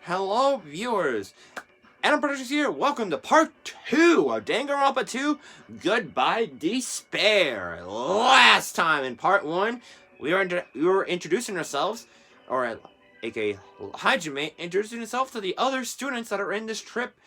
Hello, viewers. Adam Productions here. Welcome to part 2 of Danganronpa 2, Goodbye Despair. Last time in part 1, we were introducing ourselves, or aka Hajime, introducing himself to the other students that are in this trip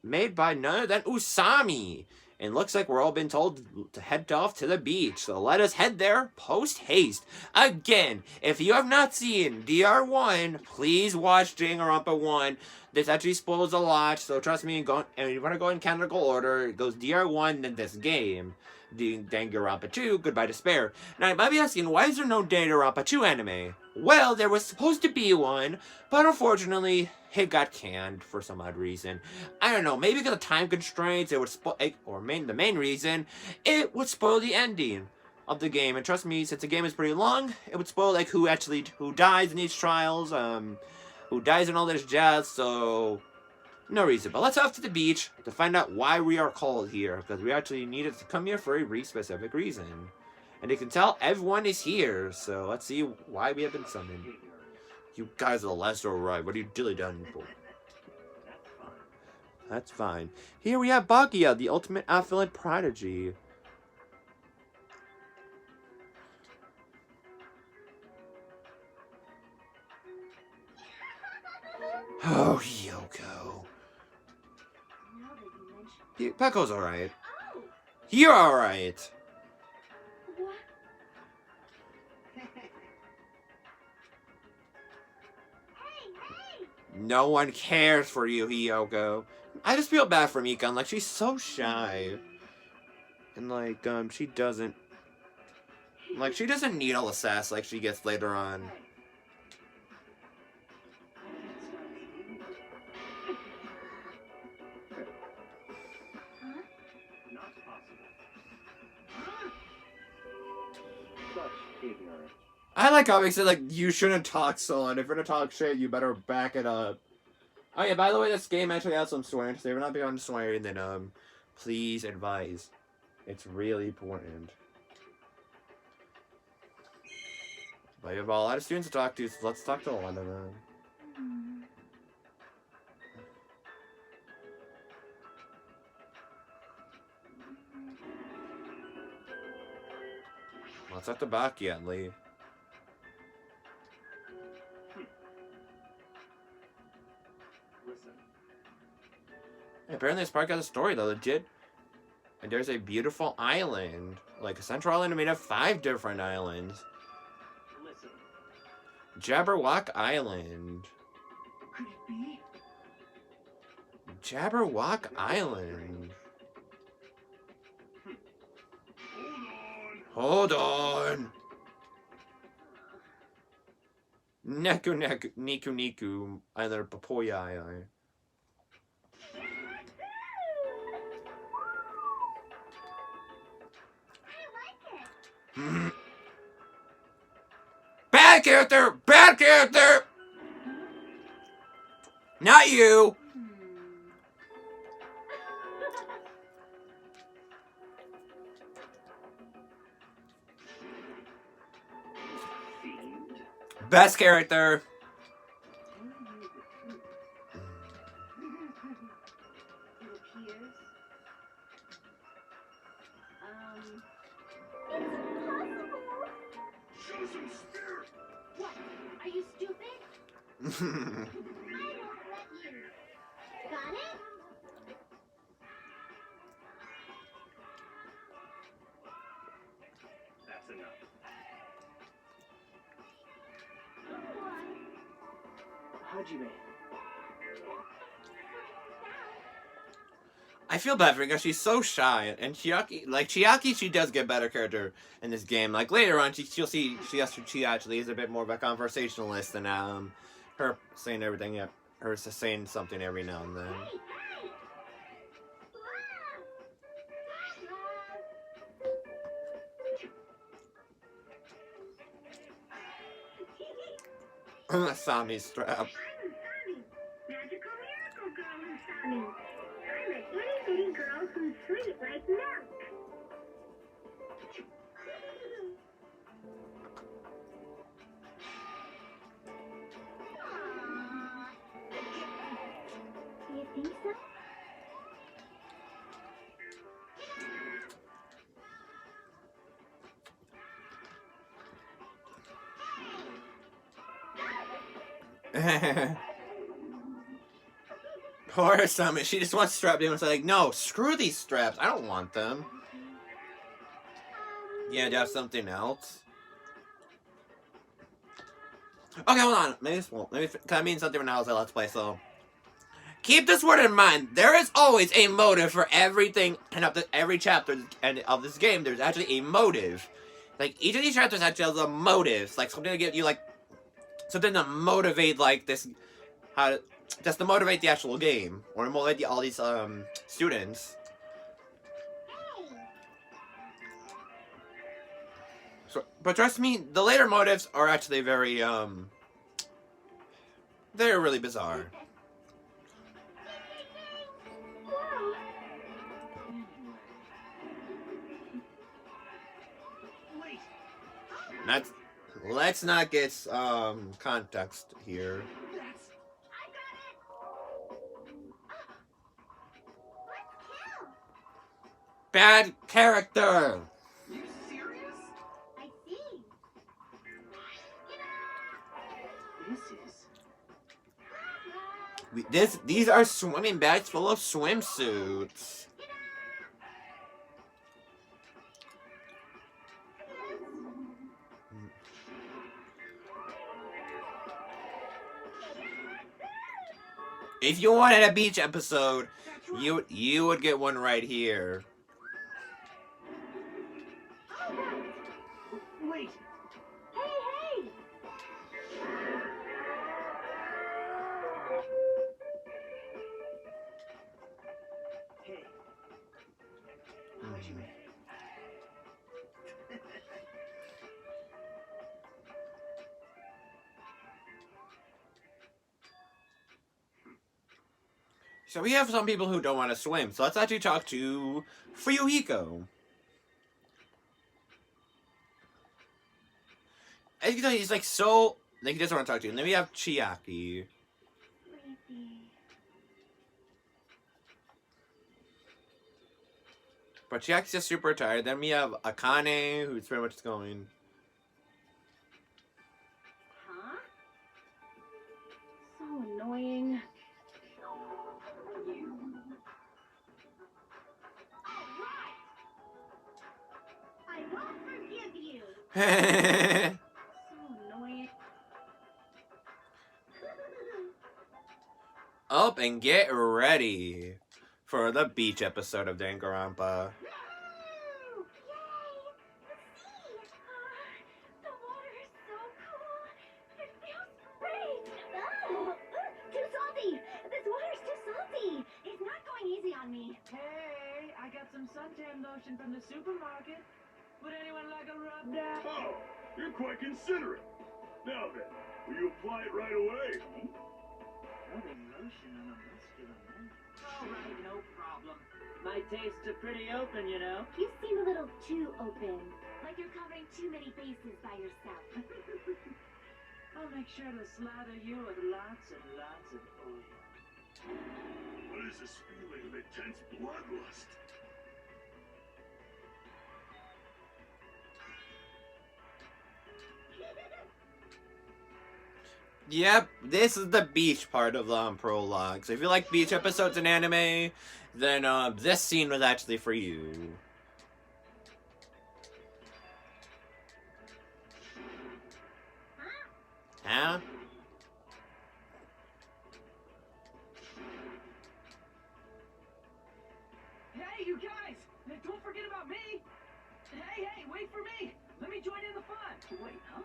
made by none other than Usami. And looks like we're all been told to head off to the beach, so let us head there post-haste. Again, if you have not seen DR1, please watch Danganronpa 1. This actually spoils a lot, so trust me, and you want to go in canonical order, it goes DR1, then this game. Danganronpa 2, Goodbye Despair. Now, you might be asking, why is there no Danganronpa 2 anime? Well, there was supposed to be one, but unfortunately, it got canned for some odd reason. I don't know, maybe because of time constraints, it would the main reason, it would spoil the ending of the game. And trust me, since the game is pretty long, it would spoil like who dies in these trials, who dies in all this jazz, so no reason. But let's off to the beach to find out why we are called here, because we actually needed to come here for a very specific reason. And you can tell everyone is here, so let's see why we have been summoned. You guys are the last to arrive. What are you dilly-dallying for? That's fine. Here we have Bakia, the ultimate affluent prodigy. Oh, Yoko. Pecco's alright. You're alright. No one cares for you, Hiyoko. I just feel bad for Mikan. Like, she's so shy. And, like, she doesn't need all the sass like she gets later on. I like how he said, like, you shouldn't talk so loud. If you're gonna talk shit, you better back it up. Oh yeah, by the way, this game actually has some swearing, so if you're not big on swearing, then, please advise. It's really important. But you have a lot of students to talk to, so let's talk to one of them. Let's talk to Baki at least. Apparently this part got a story though, legit. And there's a beautiful island. Like a central island made of 5 different islands. Jabberwock Island. Could it be? Jabberwock Island. Hold on. Niku Island, Papoya Island. Bad character! Bad character! Not you! Best character! What? Are you stupid? I won't let you. Got it? That's enough. Hajime. I feel bad for her because she's so shy, and Chiaki, she does get better character in this game. Like later on, she'll see she actually is a bit more of a conversationalist than her saying everything. Yeah, her saying something every now and then. Sami strap. Magical miracle girl Usami. I'm an itty-bitty girl who's sweet like milk. think so? Poor Summit, she just wants strapped in. It's like, no, screw these straps. I don't want them. Yeah, do you have something else? Okay, hold on. Maybe this won't. Maybe I mean something else at Let's Play, so. Keep this word in mind. There is always a motive for everything, and of every chapter of this game, there's actually a motive. Like, each of these chapters actually has a motive. Like, something to get you, like, something to motivate, like, this, just to motivate the actual game. Or motivate all these, students. So, but trust me, the later motives are actually very, they're really bizarre. Let's not get context here. Bad character. You serious? I see. This is. These are swimming bags full of swimsuits. If you wanted a beach episode, you would get one right here. Wait. Hey! Hey. How'd you make? So we have some people who don't want to swim. So let's actually talk to Fuyuhiko. As you can tell, he's like so like he doesn't want to talk to you. And then we have Chiaki. But Chiaki's just super tired. Then we have Akane, who's pretty much going. Huh? So annoying. I won't forgive you. So annoying. Up and get ready for the beach episode of Danganronpa. Yay! The water is so cool. It feels great. Too salty. This water's too salty. It's not going easy on me. Hey, I got some suntan lotion from the supermarket. Would anyone like a rub down? Oh, you're quite considerate. Now then, will you apply it right away? Rubbing lotion on a muscular man. All right, no problem. My tastes are pretty open, you know. You seem a little too open. Like you're covering too many bases by yourself. I'll make sure to slather you with lots and lots of oil. What is this feeling of intense bloodlust? Yep, this is the beach part of the prologue. So if you like beach episodes in anime, then this scene was actually for you. Huh? Hey, you guys! Don't forget about me! Hey, wait for me! Let me join in the fun! Wait, huh?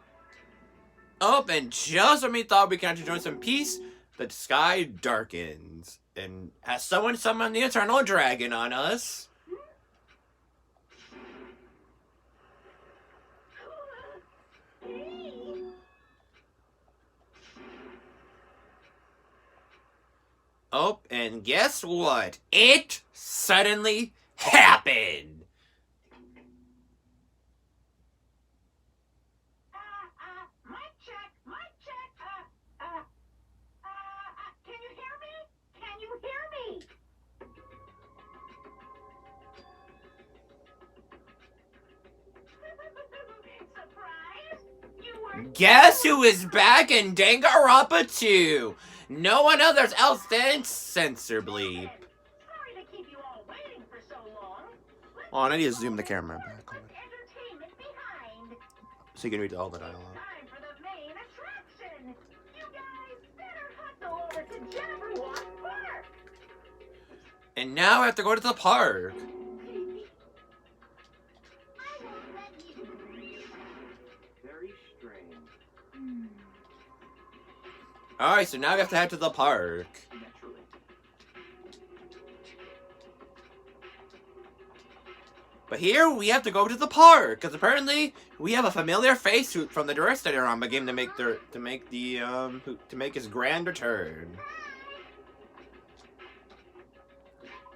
Oh, and just when we thought we could actually join some peace, the sky darkens. And has someone summoned the Eternal Dragon on us? Oh, and guess what? It suddenly happened! Mic check, mic check. Can you hear me? Can you hear me? Guess who is back in Danganronpa 2? No one else than Censor Bleep. Sorry to keep you all waiting for so long. Oh, and I need to zoom the camera back Put entertainment behind. so you can read all the dialogue. Time for the main attraction. You guys better hustle over to Jabberwock Park. And now I have to go to the park. I won't let you. Very strange. Alright, so now we have to head to the park. Naturally. But here we have to go to the park because apparently we have a familiar face from the direct Danganronpa game to make his grand return.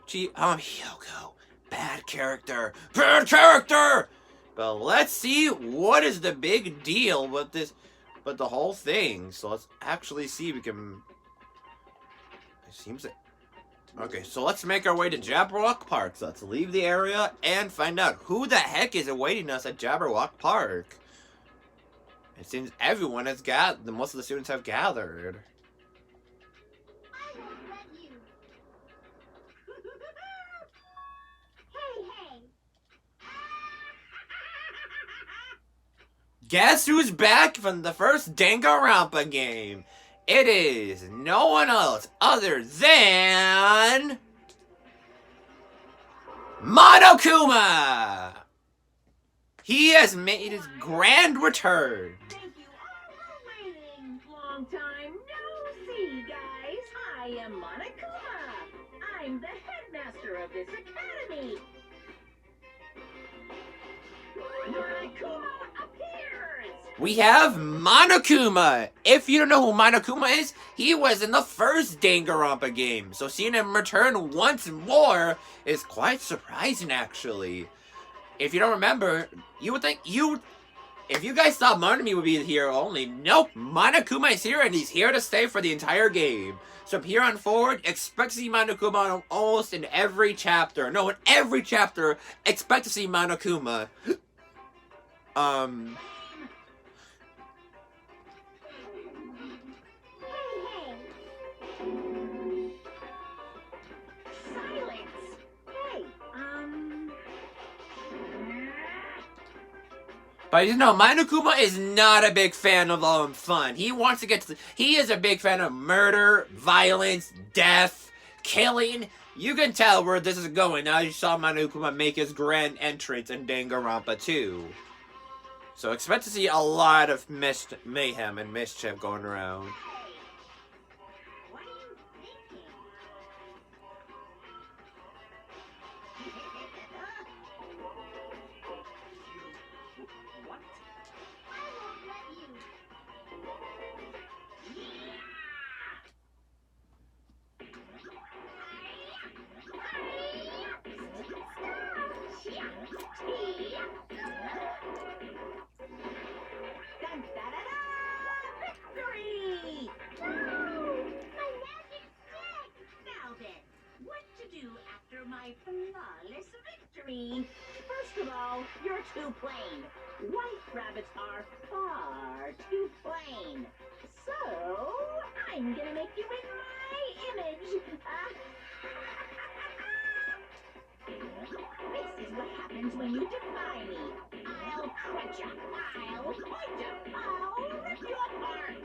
Hyoko, bad character. But let's see what is the big deal with the whole thing. So let's actually see if we can. It seems that. Okay, so let's make our way to Jabberwock Park. So let's leave the area and find out who the heck is awaiting us at Jabberwock Park. It seems everyone has most of the students have gathered. I won't let you. Hey, hey. Guess who's back from the first Danganronpa game? It is no one else other than Monokuma! He has made his grand return. Thank you all for waiting. Long time no see, guys. I am Monokuma. I'm the headmaster of this academy. Monokuma appears. We have Monokuma. If you don't know who Monokuma is, he was in the first Danganronpa game. So seeing him return once more is quite surprising, actually. If you don't remember, you would think if you guys thought Monokuma would be here only, nope. Monokuma is here and he's here to stay for the entire game. So from here on forward, expect to see Monokuma almost in every chapter. No, in every chapter, expect to see Monokuma. Silence. Hey, But you know, Monokuma is not a big fan of fun. He wants to get to he is a big fan of murder, violence, death, killing. You can tell where this is going now you saw Monokuma make his grand entrance in Danganronpa 2. So expect to see a lot of mayhem and mischief going around. What are you thinking? What? I won't let you. victory! No! My magic stick! Now then, what to do after my flawless victory? First of all, you're too plain. White rabbits are far too plain. So, I'm gonna make you in my image. This is what happens when you defy me. I'll crunch ya, I'll point ya, I'll rip you apart.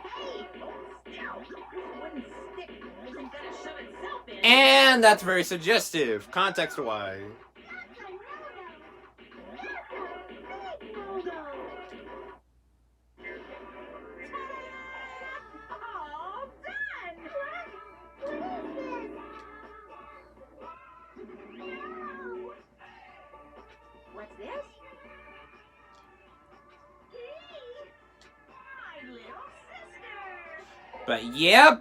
Hey, hold still. This wooden stick isn't gonna shove itself in. And that's very suggestive, context-wise. That's a no-no! That's a big no-no! All done! What is this? No! What's this? Hey, my little sister. But yeah,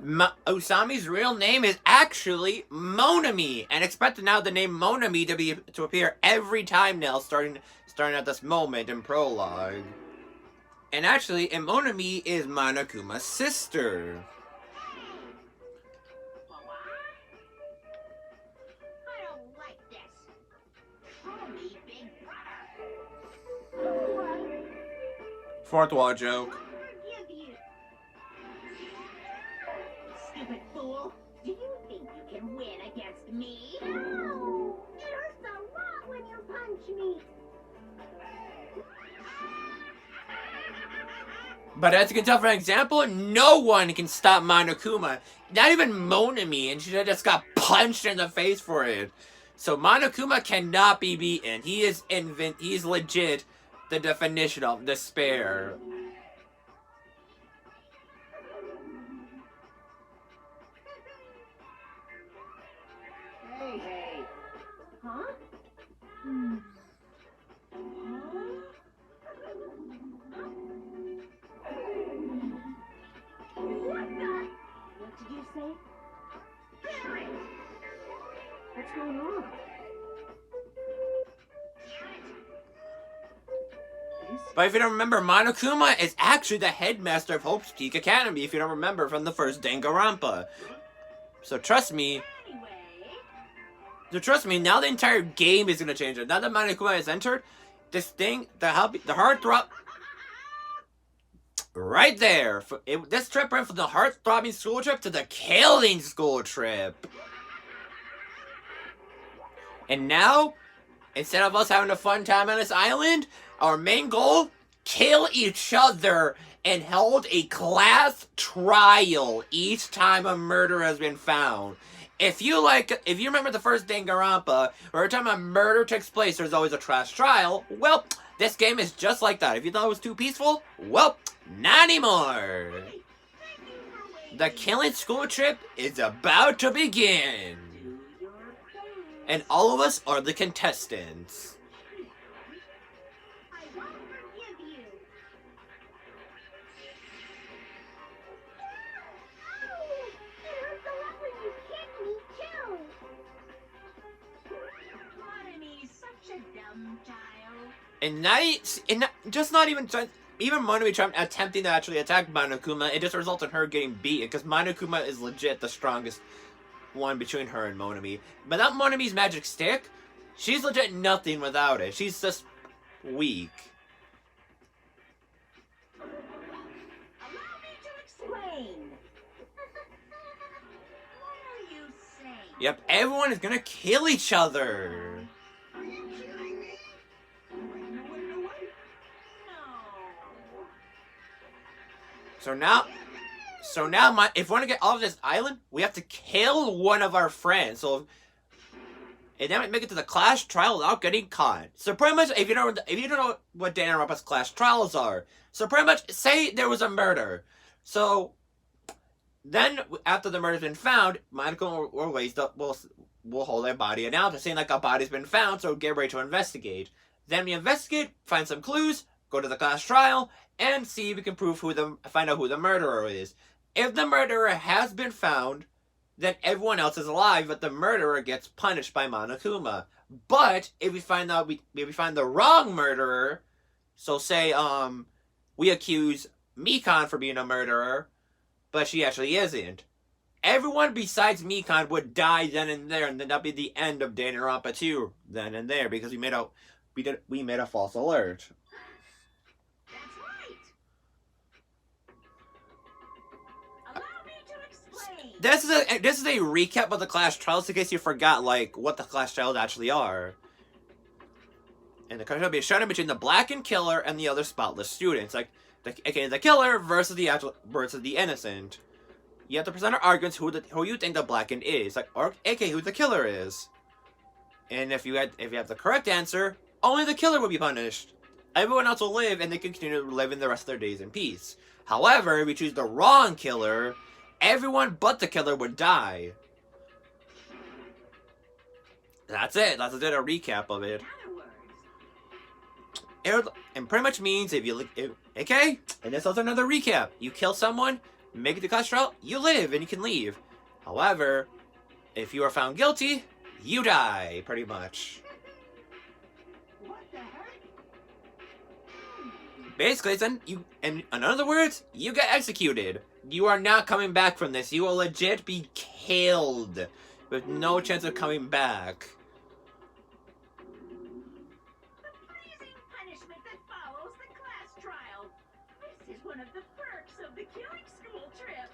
Osami's real name is actually Monami, and expect now the name Monami to appear every time now, starting at this moment in prologue. And actually, Monami is Monokuma's sister. I don't like this. Call me Big Brother. What Fourth wall joke. Forgive you. Stupid fool. Do you think you can win against me? No! It hurts a lot when you punch me. But as you can tell from an example, no one can stop Monokuma. Not even Monami, and she just got punched in the face for it. So Monokuma cannot be beaten. He is he's legit the definition of despair. Hey, hey. Huh? What did you say? Barry! What's going on? But if you don't remember, Monokuma is actually the headmaster of Hope's Peak Academy, if you don't remember from the first Danganronpa. So trust me, now the entire game is gonna change. Now that Monokuma has entered, this thing, the heartthrob, right there. This trip went from the heart-throbbing school trip to the killing school trip. And now, instead of us having a fun time on this island, our main goal, kill each other and hold a class trial each time a murder has been found. If you remember the first Danganronpa, where every time a murder takes place, there's always a class trial, well, this game is just like that. If you thought it was too peaceful, well, not anymore. The killing school trip is about to begin. And all of us are the contestants. I won't forgive you. Ow! It hurts a lot when you kick me, too. Monami's such a dumb child. Even Monami attempting to actually attack Monokuma, it just results in her getting beaten, because Monokuma is legit the strongest one between her and Monami. But that Monami's magic stick, she's legit nothing without it. She's just weak. Allow me to explain. What are you saying? Yep, everyone is gonna kill each other. Are you kidding me? No. So now, if we want to get off this island, we have to kill one of our friends. So, and then we make it to the class trial without getting caught. So pretty much, if you don't know what Danganronpa's class trials are, so pretty much, say there was a murder. So then, after the murder's been found, Monokuma will hold their body announcement, saying like a body's been found. So get ready to investigate. Then we investigate, find some clues, go to the class trial, and see if we can find out who the murderer is. If the murderer has been found, then everyone else is alive, but the murderer gets punished by Monokuma. But if we find the wrong murderer, so say we accuse Mikan for being a murderer, but she actually isn't, everyone besides Mikan would die then and there, and then that'd be the end of Danganronpa 2 then and there, because we made a false alert. That's right. Allow me to explain. This is a recap of the class trials in case you forgot like what the class trials actually are. And the class trial will be shown between the blackened killer and the other spotless students, like the killer versus the innocent. You have to present arguments who you think the blackened is, aka who the killer is. And if you have the correct answer, only the killer will be punished. Everyone else will live, and they can continue living the rest of their days in peace. However, if we choose the wrong killer, everyone but the killer would die. That's it. That's a recap of it. In other words, And pretty much means okay, and this is also another recap. You kill someone, make it to class trial, you live and you can leave. However, if you are found guilty, you die, pretty much. what the heck? Basically, in other words, you get executed. You are not coming back from this. You will legit be killed with no chance of coming back. The freezing punishment that follows the class trial. one of the perks of the killing school trip.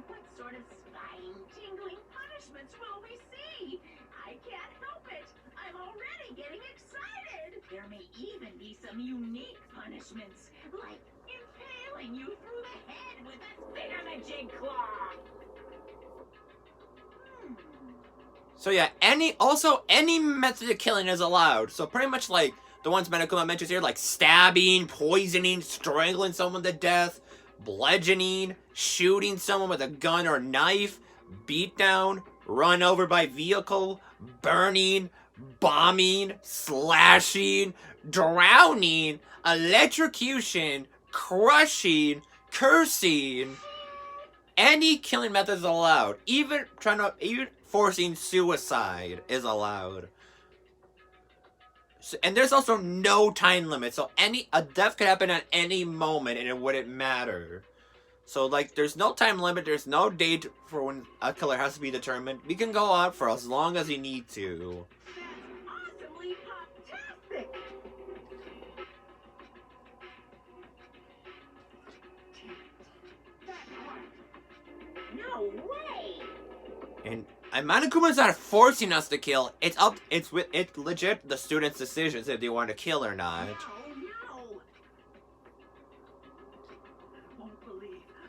What sort of spine-tingling punishments will we see? I can't help it. I'm already getting excited. There may even be some unique punishments, like impaling you through the head with that thingamajig claw. So yeah, any method of killing is allowed. So pretty much like the ones Monokuma mentions here, like stabbing, poisoning, strangling someone to death, bludgeoning, shooting someone with a gun or knife, beatdown, run over by vehicle, burning, bombing, slashing, drowning, electrocution, crushing, cursing. Any killing method is allowed. Even forcing suicide is allowed. So, and there's also no time limit. So a death could happen at any moment and it wouldn't matter. So like there's no time limit, there's no date for when a killer has to be determined. We can go out for as long as you need to. That's awesomely fantastic. No way. And Monokuma's not forcing us to kill. It's legit the students' decisions if they want to kill or not. No.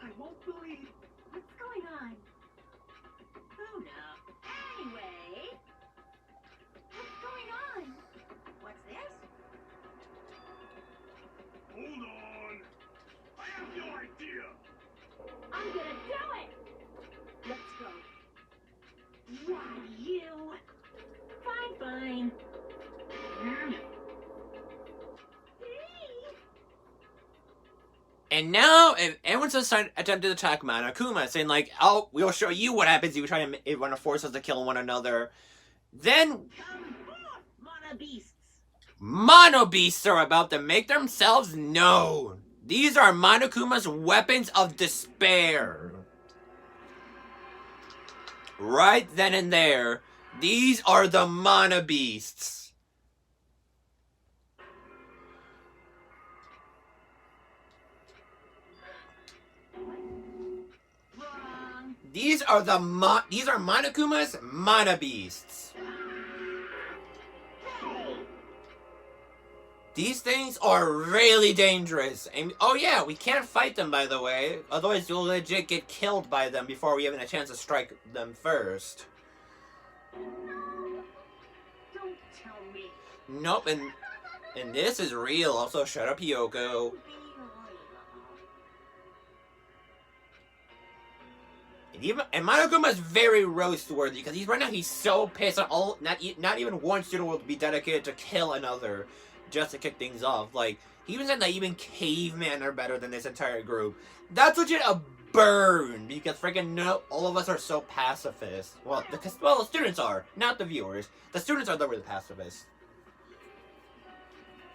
I won't believe. What's going on? Oh no. Anyway, What's going on? what's this? Hold on. I have no idea. I'm gonna do it! Let's go. Why, you? Fine. And now, if anyone's attempted to attack Monokuma, saying like, "Oh, we'll show you what happens if you want to force us to kill one another," then Come forth, Mono Beasts. Mono Beasts are about to make themselves known. These are Monokuma's weapons of despair. Right then and there, these are the Mono Beasts. Wrong. These are Monokuma's Mono Beasts. These things are really dangerous. And oh yeah, we can't fight them, by the way. Otherwise you'll legit get killed by them before we have a chance to strike them first. Don't tell me. Nope, and this is real. Also, shut up, Yoko. And Monokuma's very roast-worthy because right now he's so pissed at not even one student will be dedicated to kill another just to kick things off. Like, he even said that even cavemen are better than this entire group. That's legit a burn because freaking all of us are so pacifist. Well, the students are, not the viewers. The students are the real pacifists.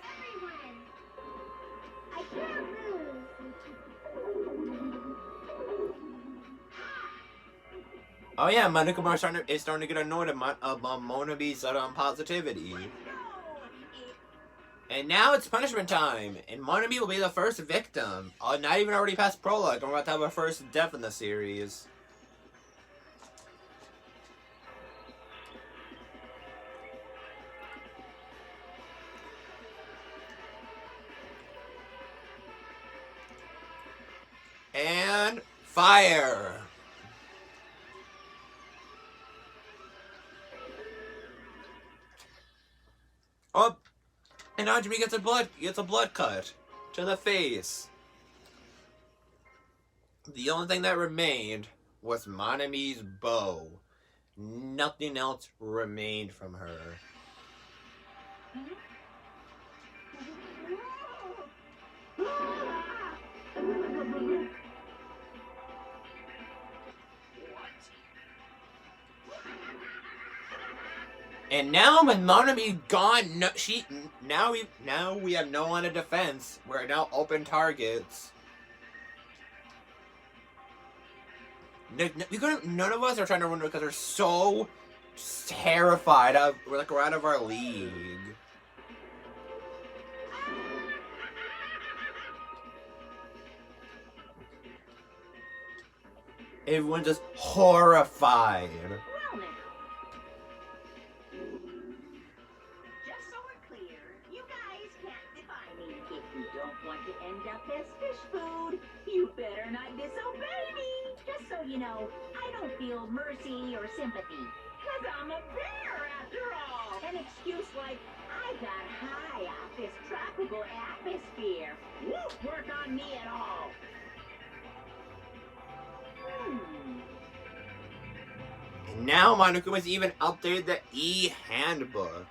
Everyone! I can't lose! Oh yeah, Monokuma is starting to get annoyed about Monobi's positivity. And now it's punishment time, and Monobi will be the first victim. Not even already past prologue, and we're about to have our first death in the series. And fire! Oh! And Ajimi gets a blood cut to the face. The only thing that remained was Monami's bow. Nothing else remained from her. And now with Monami gone, now we have no line of defense. We're now open targets. None of us are trying to run because we're so terrified of we're out of our league. Everyone's just horrified. Well now, just so we're clear, you guys can't defy me. If you don't want to end up as fish food, you better not disobey me. Just so you know, I don't feel mercy or sympathy. Cause I'm a bear after all. An excuse like, I got high off this tropical atmosphere. Won't work on me at all. And now Monokuma's even updated the e-handbook.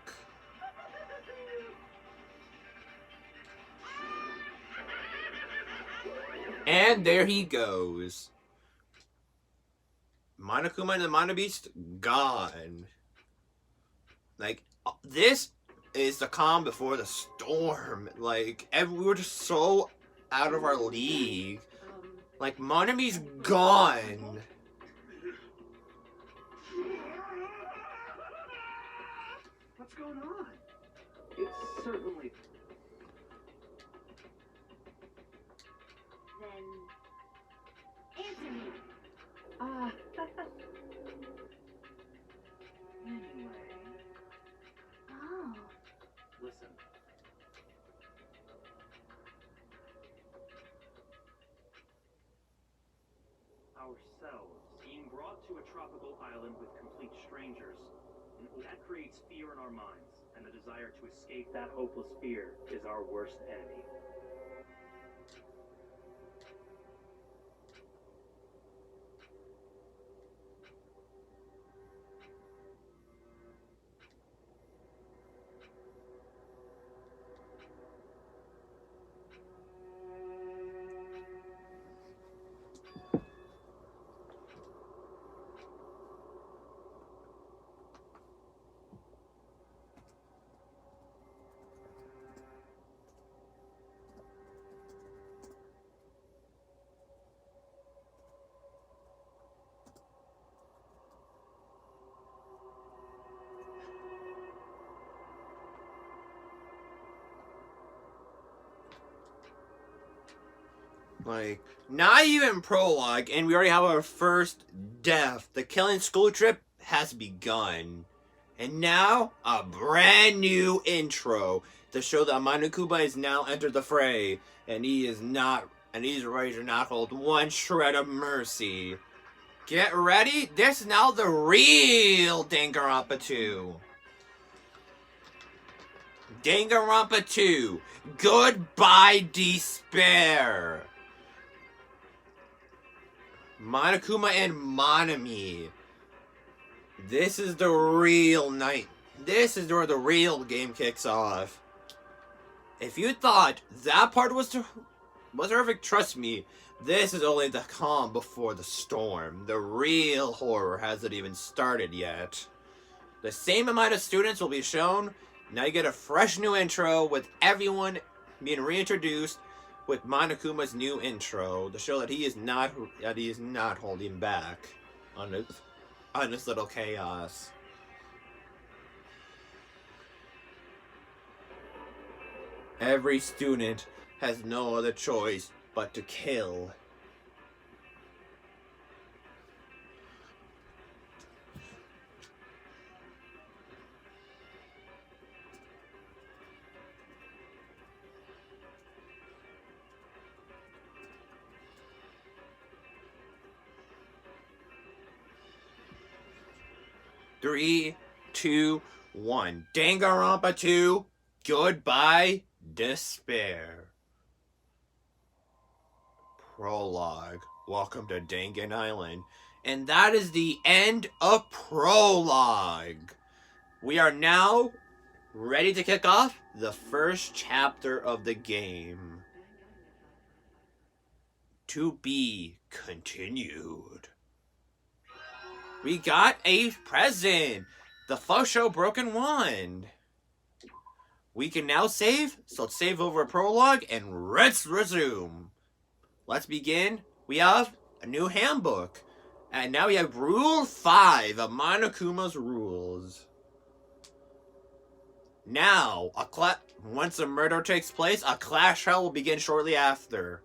And there he goes. Monokuma and the Mono Beast gone. Like, this is the calm before the storm. Like, we were just so out of our league. Like, Monomi's gone. What's going on? It's certainly... Then answer me. Anyway, Oh. listen. Ourselves being brought to a tropical island with complete strangers, that creates fear in our minds, and the desire to escape that hopeless fear is our worst enemy. Like, not even prologue, and we already have our first death. The killing school trip has begun. And now, a brand new intro to show that Monokuma has now entered the fray, and he's ready to not hold one shred of mercy. Get ready, this is now the real Danganronpa 2. Danganronpa 2, Goodbye Despair. Monokuma and Monomi. This is the real night. This is where the real game kicks off. If you thought that part was horrific, trust me, this is only the calm before the storm. The real horror hasn't even started yet. The same amount of students will be shown. Now you get a fresh new intro with everyone being reintroduced with Monokuma's new intro to show that he is not holding back on this little chaos. Every student has no other choice but to kill. Three, 2, 1. Danganronpa 2, Goodbye Despair. Prologue. Welcome to Dangan Island. And that is the end of Prologue. We are now ready to kick off the first chapter of the game. To be continued. We got a present! The Fosho Broken Wand. We can now save, so let's save over a prologue and let's resume. Let's begin. We have a new handbook. And now we have Rule 5 of Monokuma's rules. Now, once a murder takes place, a clash hell will begin shortly after.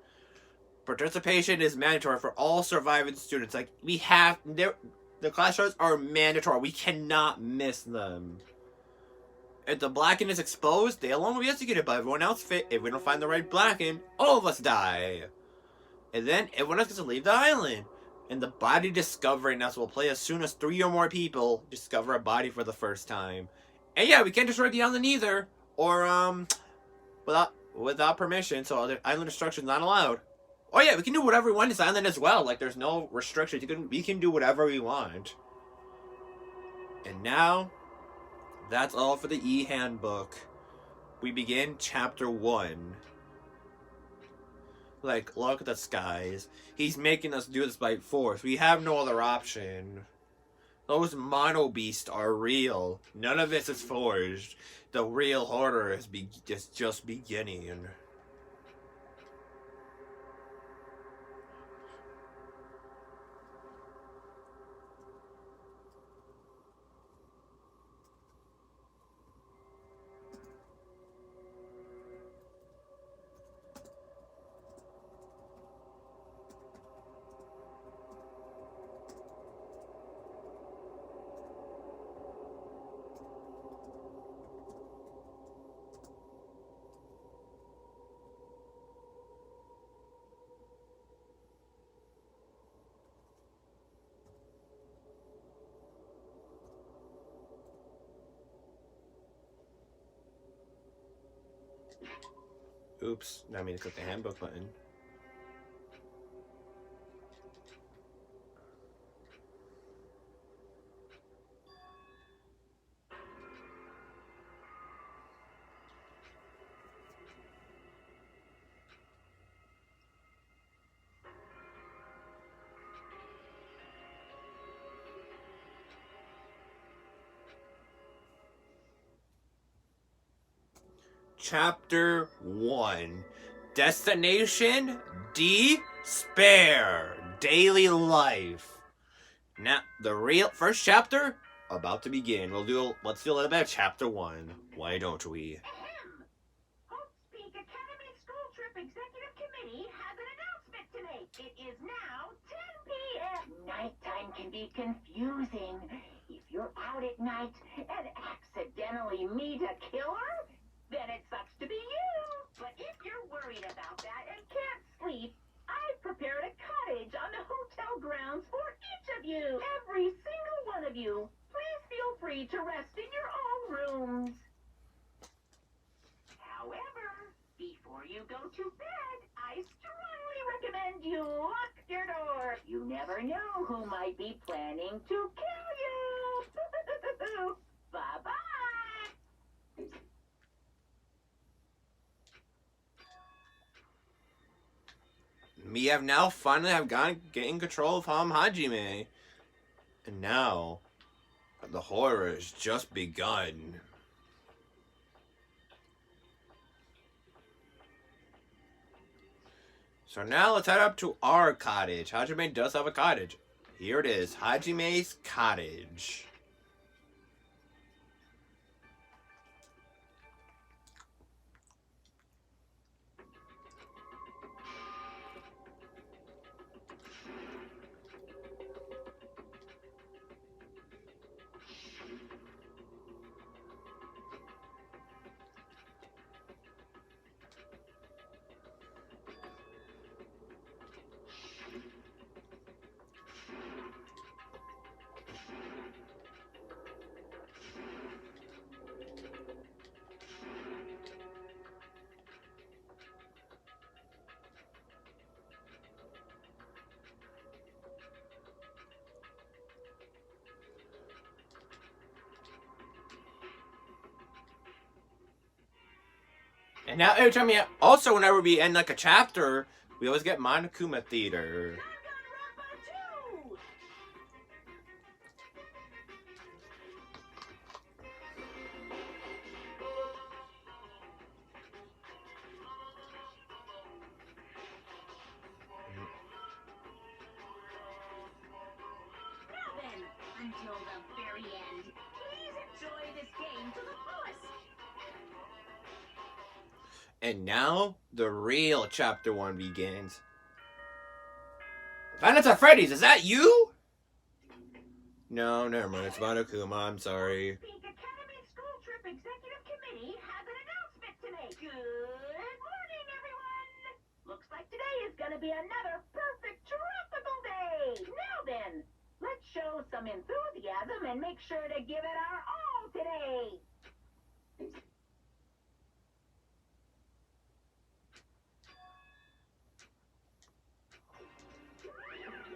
Participation is mandatory for all surviving students. Like, the class shows are mandatory. We cannot miss them. If the Blacken is exposed, they alone will be executed, but everyone else fit. If we don't find the right Blacken, all of us die. And then everyone else gets to leave the island. And the body discovery announcement will play as soon as 3 or more people discover a body for the first time. And yeah, we can't destroy the island either. Or, without permission, so other island destruction is not allowed. Oh yeah, we can do whatever we want in this island as well. Like, there's no restrictions. We can do whatever we want. And now, that's all for the E-Handbook. We begin Chapter 1. Like, look at the skies. He's making us do this by force. We have no other option. Those mono beasts are real. None of this is forged. The real horror is just beginning. Oops, I mean to click the handbook button. Chapter 1. Destination Despair. Daily life. Now, the real first chapter about to begin. Let's do a little bit of Chapter 1. Why don't we? Ahem. Hope's Peak Academy School Trip Executive Committee has an announcement to make. It is now 10 p.m. Nighttime can be confusing. If you're out at night and accidentally meet a killer, then it sucks to be you. But if you're worried about that and can't sleep, I've prepared a cottage on the hotel grounds for each of you. Every single one of you. Please feel free to rest in your own rooms. However, before you go to bed, I strongly recommend you lock your door. You never know who might be planning to kill you. Bye-bye. We have now finally getting control of Hajime. And now, the horror has just begun. So now let's head up to our cottage. Hajime does have a cottage. Here it is, Hajime's cottage. And now every time also whenever we end like a chapter, we always get Monokuma Theater. Danganronpa 2! Now then, until the very end, please enjoy this game to the fullest. And now the real chapter 1 begins. Finance at Freddy's, is that you? No, never mind. It's Monokuma. I'm sorry. Pink Academy School Trip Executive Committee has an announcement to make. Good morning, everyone. Looks like today is going to be another perfect tropical day. Now then, let's show some enthusiasm and make sure to give it our all today.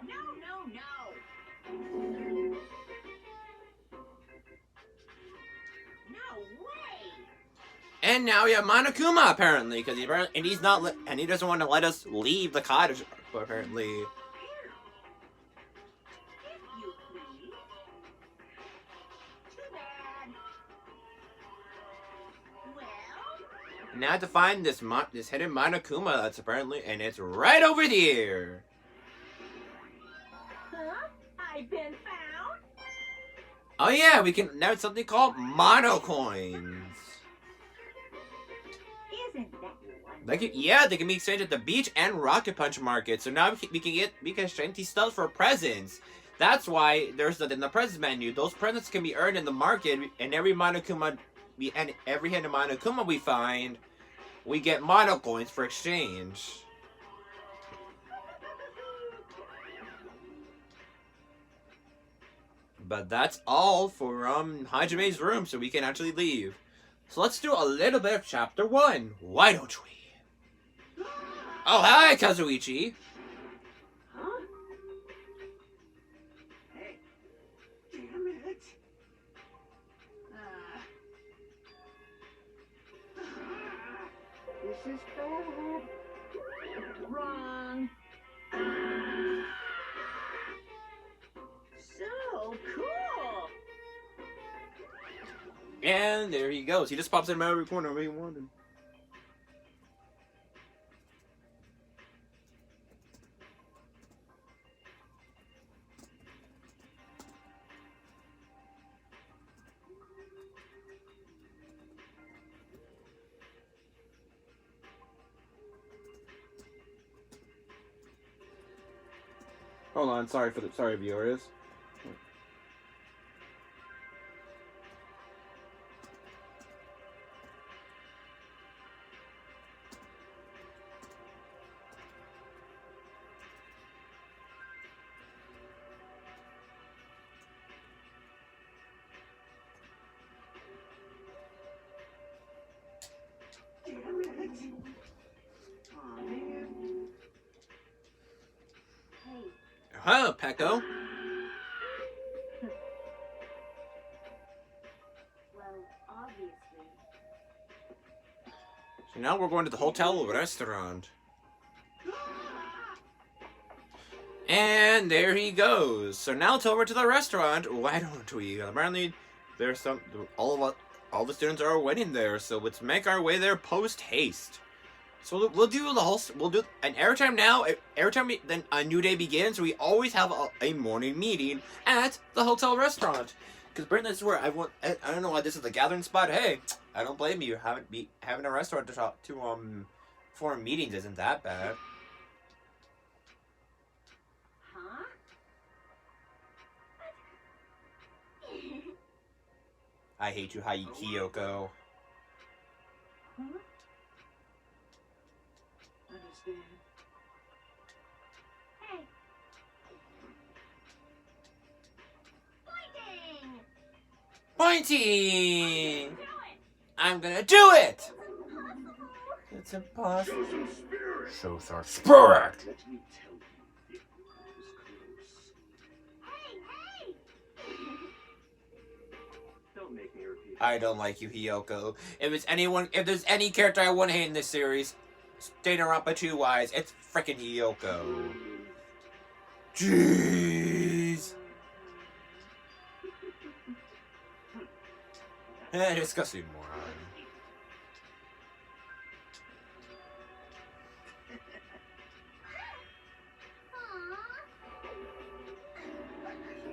No. No way! And now we have Monokuma apparently, because he doesn't want to let us leave the cottage apparently. If you please. Too bad. Well, Now I have to find this hidden Monokuma that's apparently, and it's right over here. huh? I've been found? Oh yeah, we can now it's something called Mono Coins. Isn't that wonderful? They can be exchanged at the beach and Rocket Punch market. So now we can exchange these stuff for presents. That's why there's in the presents menu. Those presents can be earned in the market, and every hidden Monokuma we find, we get Mono Coins for exchange. But that's all for Hajime's room, so we can actually leave. So let's do a little bit of chapter 1. Why don't we? Oh, hi, Kazuichi. Huh? Hey, damn it. This is bad. Wrong. So cool. And there he goes. He just pops in every corner where he wanted. Hold on, sorry viewers. Damn it. Aw, man. Hey. Huh, Pecco. Well, obviously. So now we're going to the hotel restaurant. And there he goes. So now it's over to the restaurant. Why don't we? Apparently, there's all the students are waiting there. So let's make our way there post haste. So we'll do and every time then a new day begins, we always have a morning meeting at the hotel restaurant. Because apparently this is where I don't know why this is the gathering spot. Hey, I don't blame you. Having a restaurant to for meetings isn't that bad. Huh? I hate you, Hiyoko. Huh? Understand. Hey. Pointing! Do it. I'm gonna do it! It's impossible. Show some spirit. Show our spirit! Let me tell you, it was close. Hey, hey! Don't make me repeat. I don't like you, Hiyoko. If there's any character I want to hate in this series, Danganronpa 2 wise, it's frickin' Hiyoko. Jeez! Disgusting moron.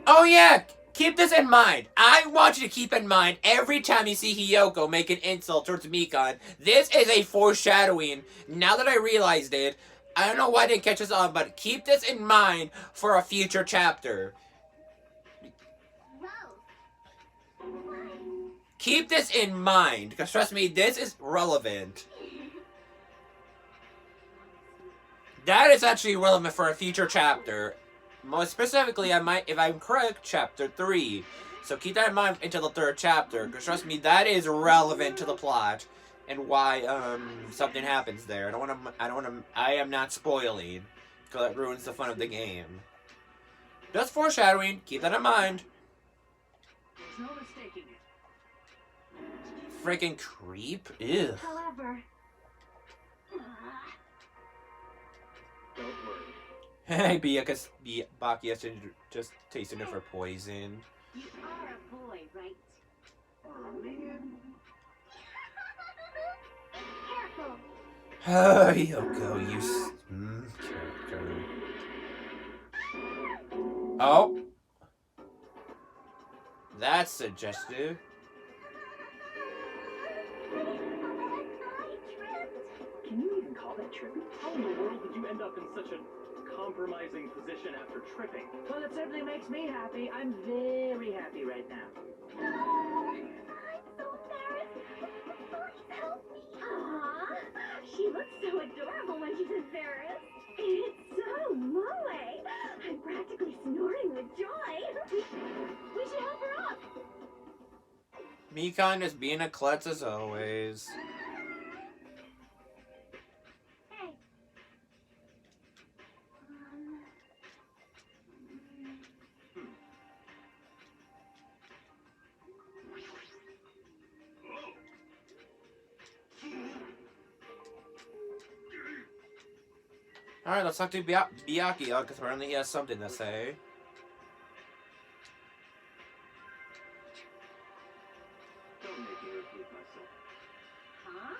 Oh yeah! Keep this in mind. I want you to keep in mind every time you see Hiyoko make an insult towards Mikan, this is a foreshadowing. Now that I realized it, I don't know why I didn't catch this on, but keep this in mind for a future chapter. Keep this in mind, because trust me, this is relevant. That is actually relevant for a future chapter. Most specifically, I might, if I'm correct, chapter 3. So keep that in mind until the 3rd chapter, because trust me, that is relevant to the plot and why something happens there. I am not spoiling, because it ruins the fun of the game. Just foreshadowing. Keep that in mind. There's no mistaking it. Freaking creep. Ew. However, Don't worry. Hey, Baki has to just tasting it for poison. You are a boy, right? Oh, man. careful. Oh, Yoko, you character. Oh. That's suggestive. Can you even call that tripping? How in the world did you end up in such a compromising position after tripping? Well, it certainly makes me happy. I'm very happy right now. I'm so embarrassed. Please help me. Aww, she looks so adorable when she's embarrassed. It's so moe. I'm practically snoring with joy. We should help her up. Mikan is being a klutz as always. Hey. Alright, let's talk to Byakuya, because apparently he has something to say. Don't make me repeat myself. Huh?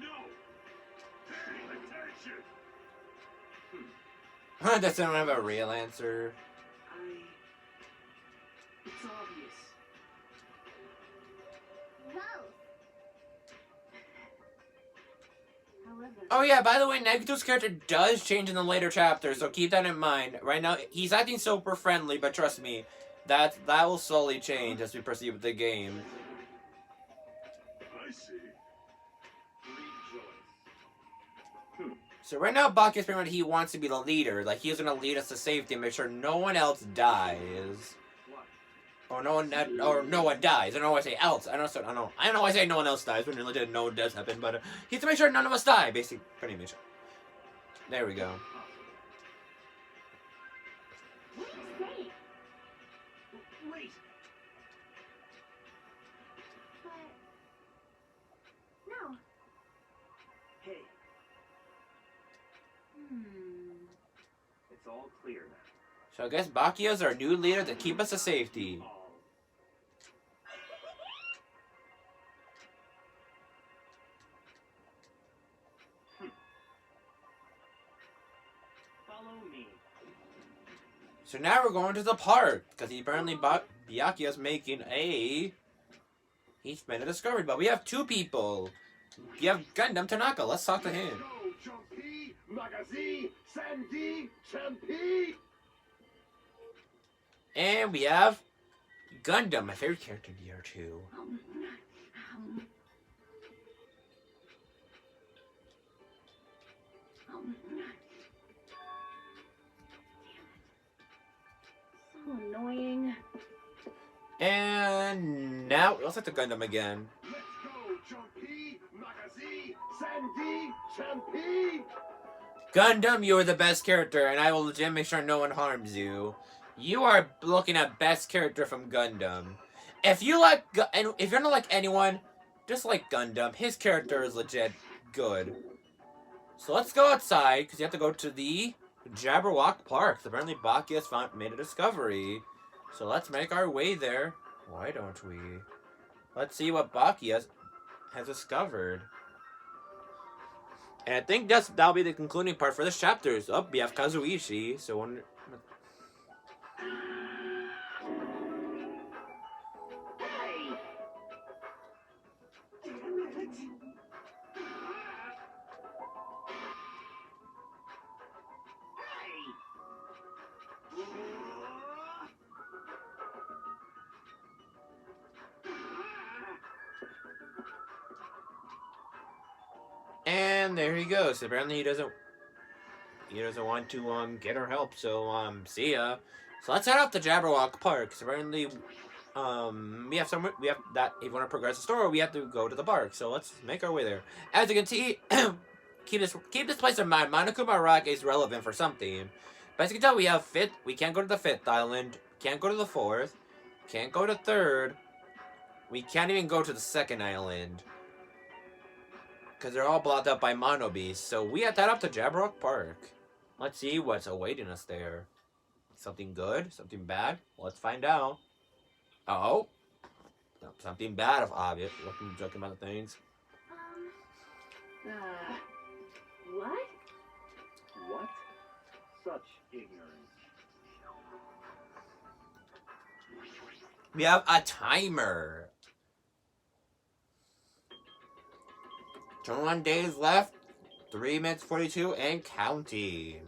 No! Pay attention! Doesn't have a real answer. It's obvious. However, Oh yeah, by the way, Nagito's character does change in the later chapters, so keep that in mind. Right now, he's acting super friendly, but trust me, that will slowly change as we proceed with the game. I see. Rejoice. So right now, Bakuya's pretty much, he wants to be the leader. Like, he's gonna lead us to safety and make sure no one else dies. What? Or no one dies. I don't know why I say else. I don't know why I say no one else dies when legit no one does happen, but he has to make sure none of us die, basically. Pretty much. There we go. what are you saying? Wait! But no. Hey, Hmm. it's all clear now. So I guess Bakuya's our new leader to keep us to safety. All. Follow me. So now we're going to the park, because apparently Byakuya's making he's made a discovery, but we have 2 people. We have Gundam Tanaka, let's talk to him. Go, Jumpy! Magazi! Sandy! Champy! And we have Gundam, my favorite character in year 2. So annoying. And now, let's look at Gundam again. Let's go, Jumpy! Magazi! Sandy! Champy! Gundam, you are the best character, and I will legit make sure no one harms you. You are looking at best character from Gundam. If you like, and if you're not like anyone, just like Gundam, his character is legit good. So let's go outside, because you have to go to the Jabberwock Park. So apparently Bakuya's made a discovery. So let's make our way there. Why don't we? Let's see what Bakuya has discovered. And I think that'll be the concluding part for this chapter. So, we have Kazuichi. So Hey! Damn it! And there he goes. Apparently he doesn't want to get our help, so see ya. So let's head up to Jabberwock Park. So apparently we have that if you want to progress the story, we have to go to the park. So let's make our way there. As you can see, keep this place in mind. Monokuma Rock is relevant for something. But as you can tell, we can't go to the 5th island, can't go to the 4th, can't go to 3rd. We can't even go to the 2nd island. Because they're all blocked up by Mono Beasts. So we have to head up to Jabberwock Park. Let's see what's awaiting us there. Something good? Something bad? Let's find out. Oh. No, something bad, if obvious. Looking joking about the things. What? What? Such ignorance. We have a timer. 21 days left. 3 minutes 42 and counting.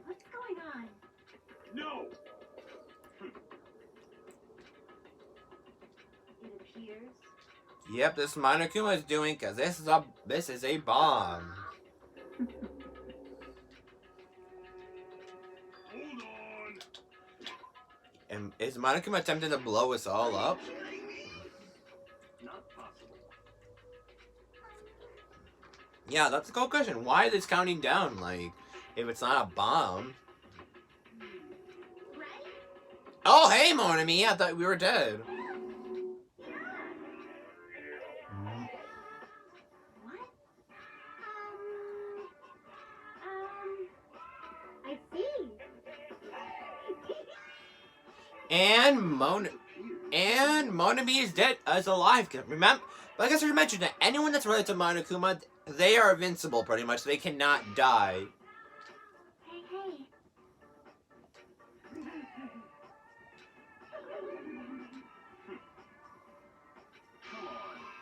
What's going on? No! It appears. Yep, this Monokuma is doing because this is a bomb. Hold on! And is Monokuma attempting to blow us all up? Not possible. Yeah, that's a cool question. Why is this counting down? Like, if it's not a bomb. Ready? Oh, hey, Monami. I thought we were dead. What? I see. And Monami is dead as alive. Remember, like I should mention that anyone that's related to Monokuma, they are invincible pretty much. They cannot die. Hey. Come on.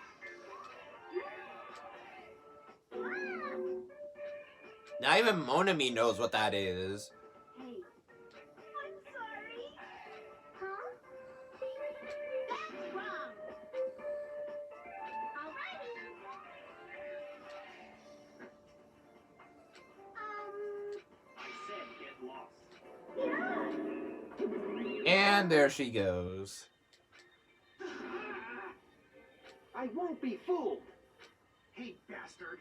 Not even Monami knows what that is. Hey. I'm sorry. Huh? That's wrong. Alrighty. I said get lost. And there she goes. I won't be fooled. Hey, bastard.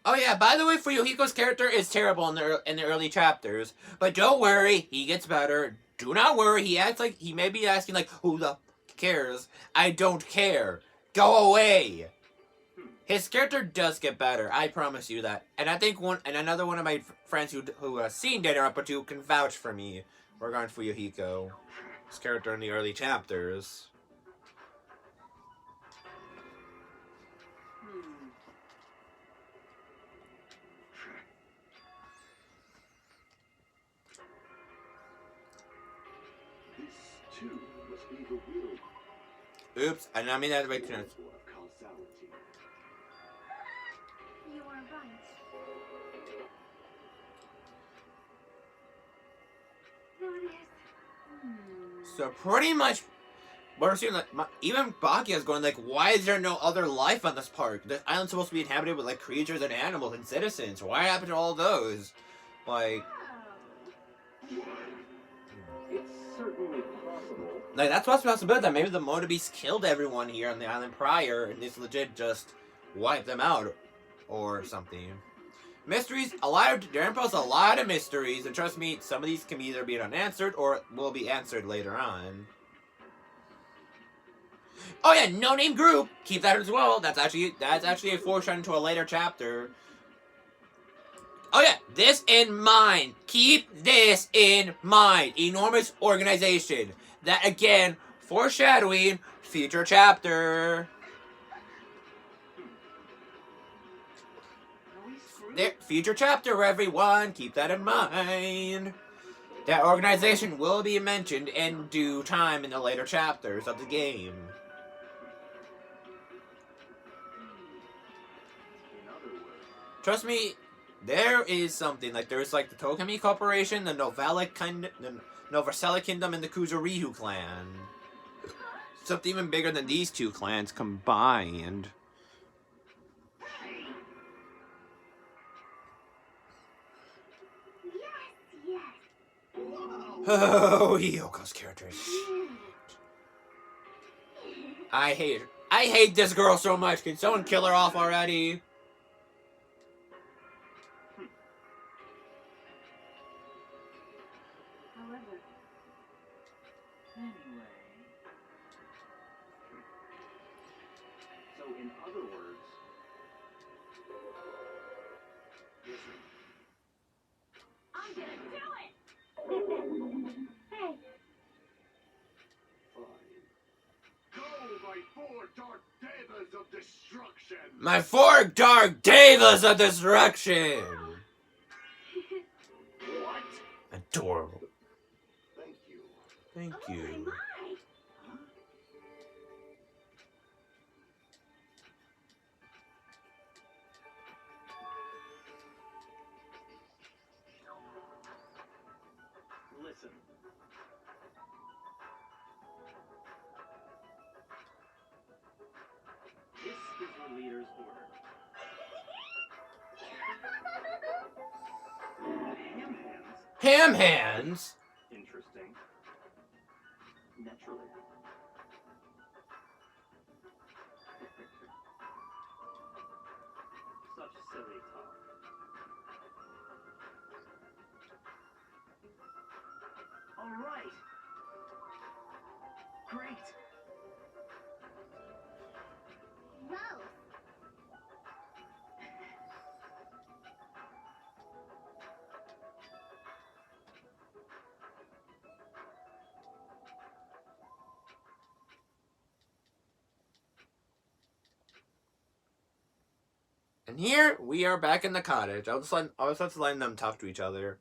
Oh yeah, by the way, Fuyuhiko's character is terrible in the early chapters. But don't worry, he gets better. Do not worry, he acts like he may be asking like, who the cares? I don't care. Go away. His character does get better, I promise you that. And I think another one of my friends who has seen Danganronpa 2 can vouch for me regarding Fuyuhiko. His character in the early chapters. This too must be the will Oops, I didn't mean that to make sense. of causality. You are right. There it is. So pretty much, we're seeing like even Bakia's going like, why is there no other life on this park? This island's supposed to be inhabited with like creatures and animals and citizens. Why happened to all those? Like, It's certainly possible. like that's what's possible. That maybe the Mono Beast killed everyone here on the island prior, and this legit just wiped them out, or something. Mysteries, Danganronpa's a lot of mysteries, and trust me, some of these can either be unanswered or will be answered later on. Oh yeah, no name group. Keep that as well. That's actually a foreshadowing to a later chapter. Oh yeah, this in mind. Keep this in mind. Enormous organization. That again, foreshadowing future chapter. There, future chapter, everyone. Keep that in mind. That organization will be mentioned in due time in the later chapters of the game. In other words, Trust me, there is something. Like, there's like the Tokami Corporation, the Novella Kingdom, and the Kuzurihu clan. Something even bigger than these two clans combined. Yes. Oh, Yoko's characters. I hate this girl so much. Can someone kill her off already? However, anyway. So, in other words, listen. I'm gonna do it! Hey, Go, my four dark devas of destruction! My four dark devas of destruction. What? Adorable. Thank you. Thank oh you. my. Listen. This is the leader's order. Ham hands? Ham hands. Interesting. Naturally. Such silly talk. All right. Great. Gross. And here we are back in the cottage. I was just letting them talk to each other.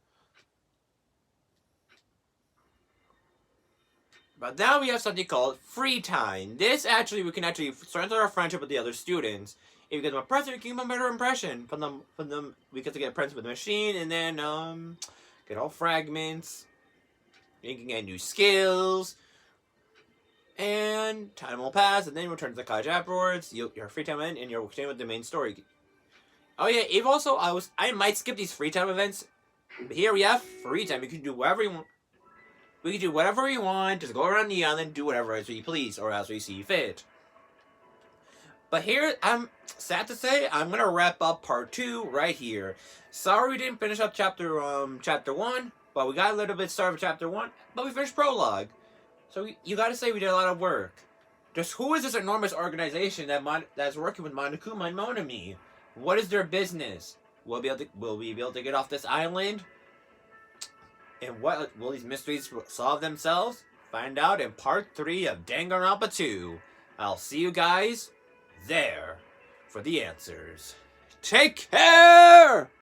But now we have something called free time. This actually, we can actually strengthen our friendship with the other students. If we get them a present, we can give them a better impression from them. We get to get a present with the machine, and then get all fragments. You can get new skills, and time will pass, and then you return to the cottage afterwards. Your free time in, and you're continuing with the main story. Oh yeah, Eve also, I might skip these free time events. But here we have free time. You can do whatever you want. We can do whatever we want. Just go around the island, do whatever as we please, or as we see fit. But here, I'm sad to say, I'm gonna wrap up part 2 right here. Sorry we didn't finish up chapter 1, but we got a little bit started with chapter 1, but we finished prologue. So you gotta say we did a lot of work. Just who is this enormous organization that's working with Monokuma and Monami? What is their business? Will we be able to get off this island? And what will these mysteries solve themselves? Find out in part 3 of Danganronpa 2. I'll see you guys there for the answers. Take care!